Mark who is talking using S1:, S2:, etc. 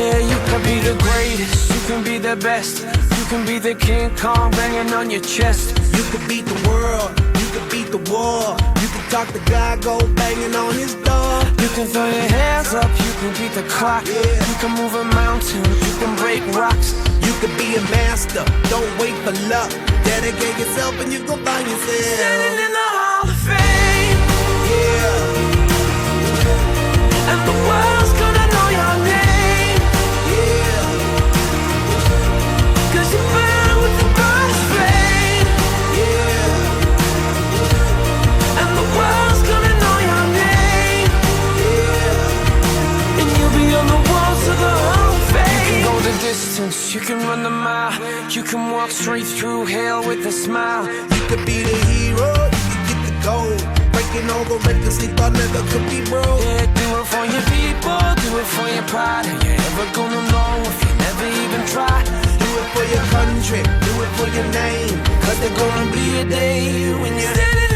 S1: Yeah, you can be the greatest, you can be the best, you can be the King Kong banging on your chest.
S2: You could beat the world, you could beat the war. You can talk to God, go banging on his door.
S1: You can throw your hands up, you can beat the clock.
S2: Yeah.
S1: You can move a mountain, you can break rocks.
S2: You could be a master, don't wait for luck. Dedicate yourself and you gon' find yourself
S1: Standing in the Hall of Fame,
S2: yeah,
S1: and the world's gonna know your name,
S2: yeah,
S1: 'cause you burn with the brightest flame,
S2: yeah,
S1: and the world's gonna know your name,
S2: yeah.
S1: and you'll be on the walls of the Hall of Fame. You can go the distance, you can run the mile, you can walk straight through hell with a smile.
S2: You could be the hero, you could get the gold. Breaking all the records they thought never could be broke.
S1: Yeah, do it for your people, do it for your pride. Are you ever gonna know if you never even try?
S2: Do it for your country, do it for your name. 'Cause there's gonna be a day when you're
S1: Standing